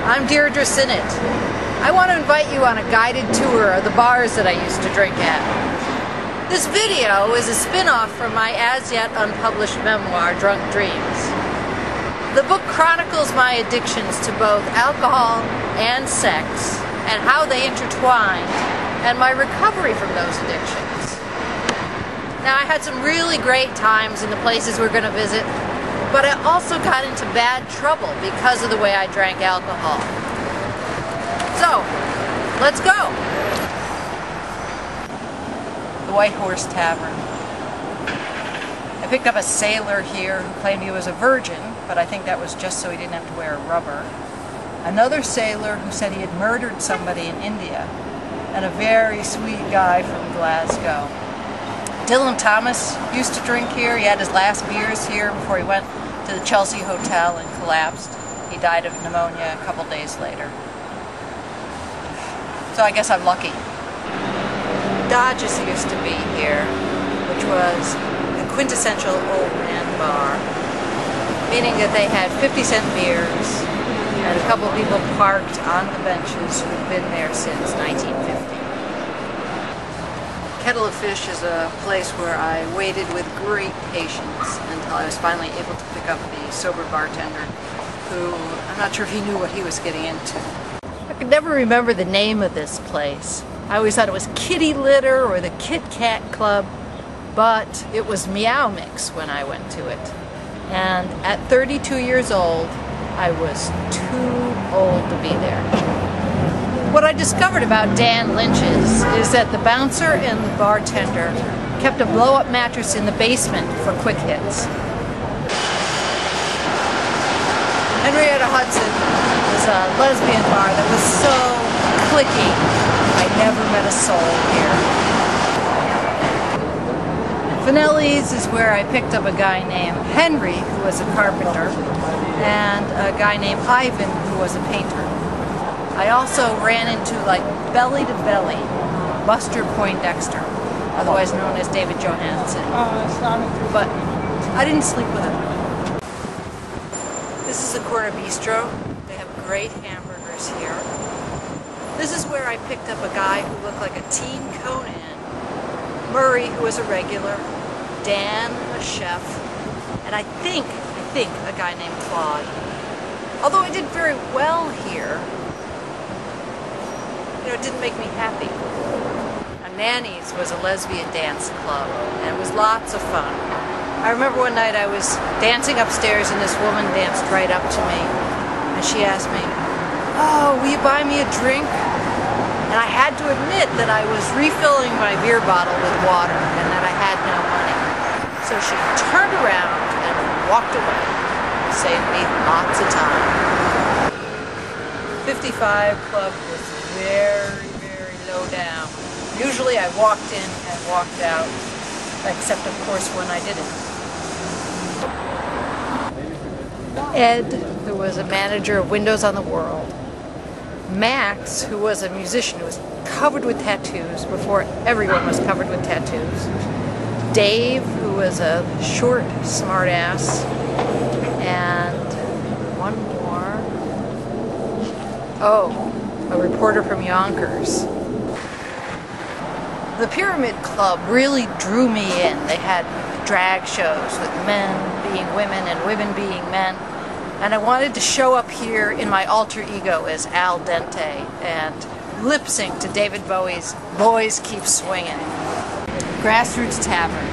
I'm Deirdre Sinnott. I want to invite you on a guided tour of the bars that I used to drink at. This video is a spin-off from my as-yet unpublished memoir, Drunk Dreams. The book chronicles my addictions to both alcohol and sex, and how they intertwined, and my recovery from those addictions. Now, I had some really great times in the places we're going to visit, but I also got into bad trouble because of the way I drank alcohol. So, let's go! The White Horse Tavern. I picked up a sailor here who claimed he was a virgin, but I think that was just so he didn't have to wear a rubber. Another sailor who said he had murdered somebody in India, and a very sweet guy from Glasgow. Dylan Thomas used to drink here. He had his last beers here before he went to the Chelsea Hotel and collapsed. He died of pneumonia a couple days later. So I guess I'm lucky. Dodge's used to be here, which was a quintessential old man bar, meaning that they had 50-cent beers and a couple of people parked on the benches who've been there since 1950. Kettle of Fish is a place where I waited with great patience until I was finally able to pick up the sober bartender, who I'm not sure if he knew what he was getting into. I could never remember the name of this place. I always thought it was Kitty Litter or the Kit Kat Club, but it was Meow Mix when I went to it. And at 32 years old, I was too old to be there. What I discovered about Dan Lynch's is that the bouncer and the bartender kept a blow-up mattress in the basement for quick hits. Henrietta Hudson was a lesbian bar that was so cliquey. I never met a soul here. Finelli's is where I picked up a guy named Henry, who was a carpenter, and a guy named Ivan, who was a painter. I also ran into, like, belly-to-belly, Buster Poindexter, otherwise known as David Johansen. But I didn't sleep with him. This is the Corner Bistro. They have great hamburgers here. This is where I picked up a guy who looked like a teen Conan, Murray, who was a regular, Dan, a chef, and I think a guy named Claude. Although I did very well here, it didn't make me happy. Nanny's was a lesbian dance club, and it was lots of fun. I remember one night I was dancing upstairs and this woman danced right up to me, and she asked me, "Oh, will you buy me a drink?" And I had to admit that I was refilling my beer bottle with water and that I had no money. So she turned around and walked away, saved me lots of time. 55 Club was very, very low down. Usually I walked in and walked out, except of course when I didn't. Ed, who was a manager of Windows on the World. Max, who was a musician who was covered with tattoos before everyone was covered with tattoos. Dave, who was a short smartass. And one more. Oh, a reporter from Yonkers. The Pyramid Club really drew me in. They had drag shows with men being women and women being men. And I wanted to show up here in my alter ego as Al Dente and lip sync to David Bowie's Boys Keep Swinging. Grassroots Tavern.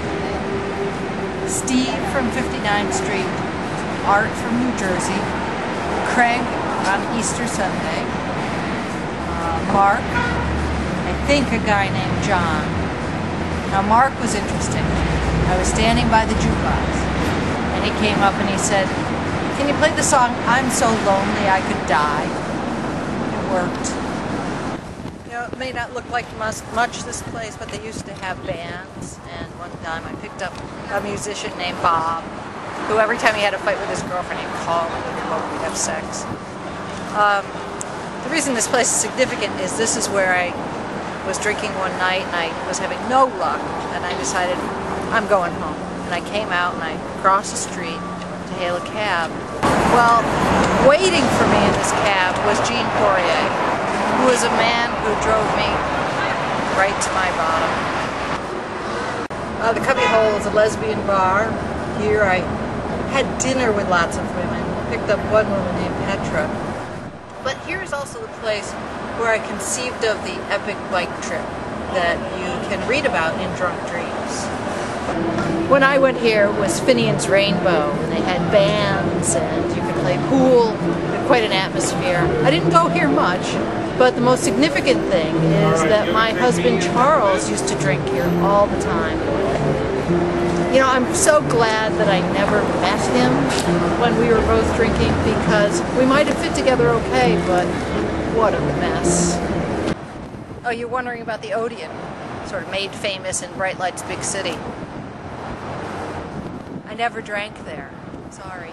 Steve from 59th Street. Art from New Jersey. Craig on Easter Sunday. Mark, I think a guy named John. Now Mark was interesting. I was standing by the jukebox and he came up and he said, "Can you play the song I'm So Lonely I Could Die?" It worked. It may not look like much this place, but they used to have bands, and one time I picked up a musician named Bob, who every time he had a fight with his girlfriend he'd call me and we'd have sex. The reason this place is significant is this is where I was drinking one night and I was having no luck, and I decided I'm going home. And I came out and I crossed the street to hail a cab. Well, waiting for me in this cab was Jean Poirier, who was a man who drove me right to my bottom. The Cubby Hole is a lesbian bar. Here I had dinner with lots of women, picked up one woman named Petra. But here's also the place where I conceived of the epic bike trip that you can read about in Drunk Dreams. When I went here was Finian's Rainbow, and they had bands and you could play pool, quite an atmosphere. I didn't go here much, but the most significant thing is that my husband Charles used to drink here all the time. You know, I'm so glad that I never met him when we were both drinking, because we might have fit together okay, but what a mess. Oh, you're wondering about the Odeon, sort of made famous in Bright Light's big city. I never drank there. Sorry.